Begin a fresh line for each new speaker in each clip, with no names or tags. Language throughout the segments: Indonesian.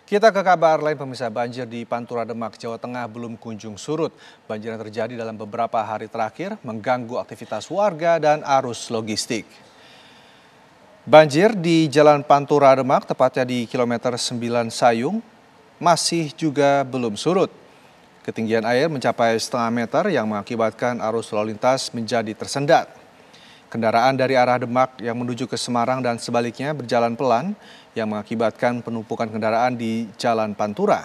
Kita ke kabar lain pemirsa, banjir di Pantura Demak, Jawa Tengah belum kunjung surut. Banjir yang terjadi dalam beberapa hari terakhir mengganggu aktivitas warga dan arus logistik. Banjir di Jalan Pantura Demak, tepatnya di kilometer 9 Sayung, masih juga belum surut. Ketinggian air mencapai setengah meter yang mengakibatkan arus lalu lintas menjadi tersendat. Kendaraan dari arah Demak yang menuju ke Semarang dan sebaliknya berjalan pelan yang mengakibatkan penumpukan kendaraan di Jalan Pantura.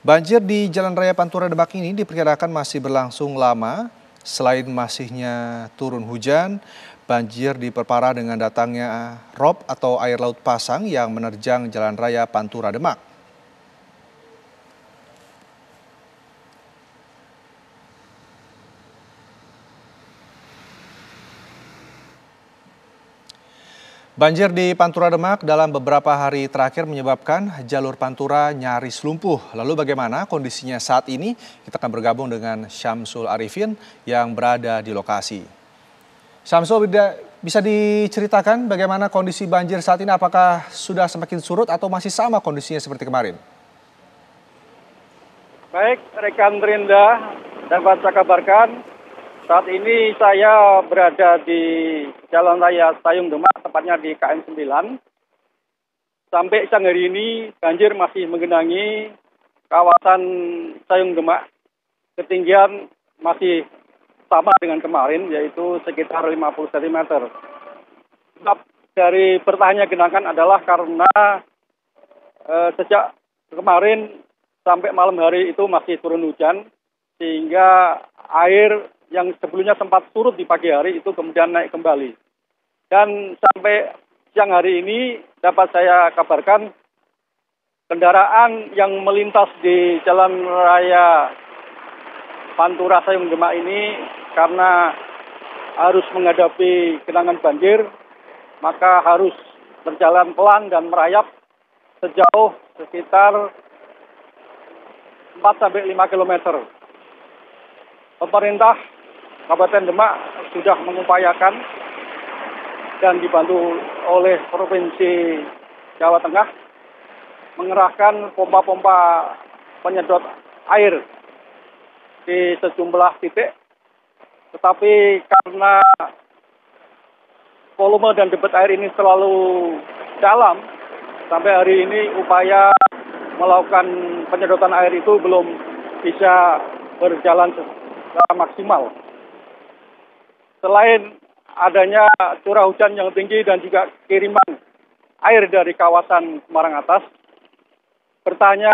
Banjir di Jalan Raya Pantura Demak ini diperkirakan masih berlangsung lama. Selain masihnya turun hujan, banjir diperparah dengan datangnya rob atau air laut pasang yang menerjang Jalan Raya Pantura Demak. Banjir di Pantura Demak dalam beberapa hari terakhir menyebabkan jalur Pantura nyaris lumpuh. Lalu bagaimana kondisinya saat ini? Kita akan bergabung dengan Syamsul Arifin yang berada di lokasi. Syamsul, bisa diceritakan bagaimana kondisi banjir saat ini? Apakah sudah semakin surut atau masih sama kondisinya seperti kemarin?
Baik, rekan Rinda, dapat saya kabarkan saat ini saya berada di Jalan Raya Sayung Demak, tepatnya di KM 9. Sampai siang hari ini banjir masih menggenangi kawasan Sayung Demak. Ketinggian masih sama dengan kemarin, yaitu sekitar 50 cm. Sebab dari bertahannya genangan adalah karena sejak kemarin sampai malam hari itu masih turun hujan, sehingga air yang sebelumnya sempat surut di pagi hari itu kemudian naik kembali. Dan sampai siang hari ini dapat saya kabarkan kendaraan yang melintas di Jalan Raya Pantura Sayung Demak ini karena harus menghadapi genangan banjir, maka harus berjalan pelan dan merayap sejauh sekitar 4-5 km. Pemerintah Kabupaten Demak sudah mengupayakan dan dibantu oleh Provinsi Jawa Tengah mengerahkan pompa-pompa penyedot air di sejumlah titik. Tetapi karena volume dan debit air ini terlalu dalam, sampai hari ini upaya melakukan penyedotan air itu belum bisa berjalan secara maksimal. Selain adanya curah hujan yang tinggi dan juga kiriman air dari kawasan Semarang Atas, bertanya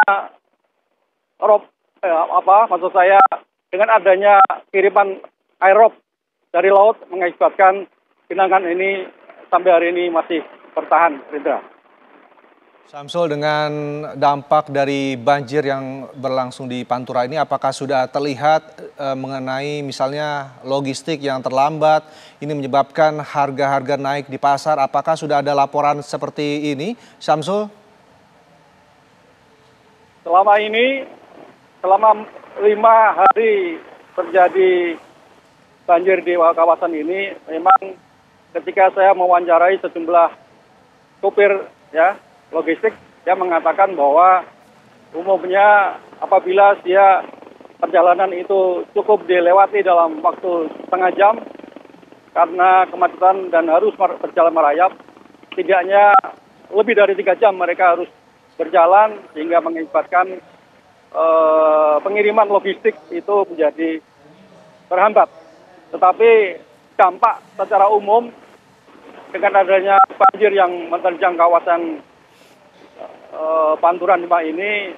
maksud saya dengan adanya kiriman air rob dari laut mengakibatkan genangan ini sampai hari ini masih bertahan, Rindra.
Syamsul, dengan dampak dari banjir yang berlangsung di Pantura ini, apakah sudah terlihat mengenai misalnya logistik yang terlambat, ini menyebabkan harga-harga naik di pasar? Apakah sudah ada laporan seperti ini, Syamsul?
Selama 5 hari terjadi banjir di kawasan ini, memang ketika saya mewawancarai sejumlah supir logistik, dia mengatakan bahwa umumnya apabila dia perjalanan itu cukup dilewati dalam waktu setengah jam karena kemacetan dan harus berjalan merayap, setidaknya lebih dari 3 jam mereka harus berjalan sehingga mengakibatkan pengiriman logistik itu menjadi terhambat. Tetapi dampak secara umum dengan adanya banjir yang menerjang kawasan Pantura Demak ini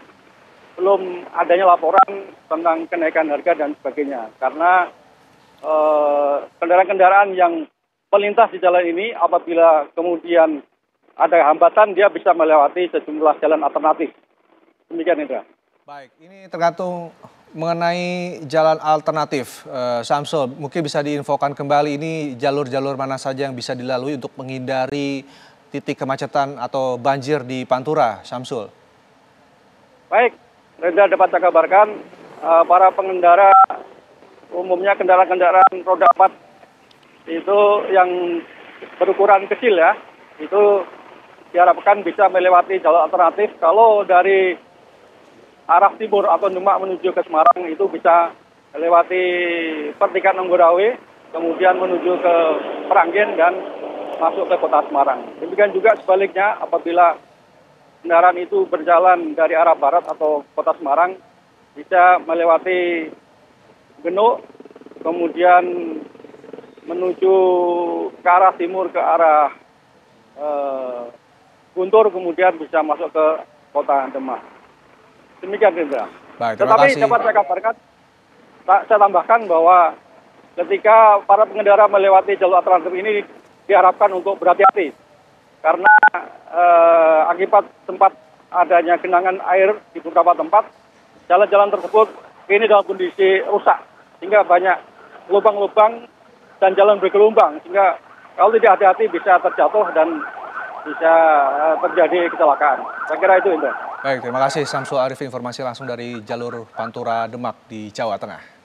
belum adanya laporan tentang kenaikan harga dan sebagainya. Karena kendaraan-kendaraan yang melintas di jalan ini apabila kemudian ada hambatan dia bisa melewati sejumlah jalan alternatif. Demikian, Indra.
Baik, ini tergantung mengenai jalan alternatif, Syamsul, mungkin bisa diinfokan kembali ini jalur-jalur mana saja yang bisa dilalui untuk menghindari titik kemacetan atau banjir di Pantura, Syamsul.
Baik, Reza, dapat saya kabarkan para pengendara umumnya kendaraan-kendaraan roda 4 itu yang berukuran kecil itu diharapkan bisa melewati jalur alternatif. Kalau dari arah timur atau Demak menuju ke Semarang itu bisa melewati pertigaan Anggorawe, kemudian menuju ke Meranggen dan masuk ke kota Semarang. Demikian juga sebaliknya apabila kendaraan itu berjalan dari arah barat atau kota Semarang bisa melewati Genuk, kemudian menuju ke arah timur ke arah Guntur, kemudian bisa masuk ke kota Demak. Demikian, Indra.
Baik, terima
Tetapi
kasih.
dapat saya kabarkan, saya tambahkan bahwa ketika para pengendara melewati jalur alternatif ini diharapkan untuk berhati-hati karena akibat sempat adanya genangan air di beberapa tempat, jalan-jalan tersebut ini dalam kondisi rusak sehingga banyak lubang-lubang dan jalan bergelombang sehingga kalau tidak hati-hati bisa terjatuh dan bisa terjadi kecelakaan. Saya kira itu, Indra.
Baik, terima kasih Samsul Arif, informasi langsung dari jalur Pantura Demak di Jawa Tengah.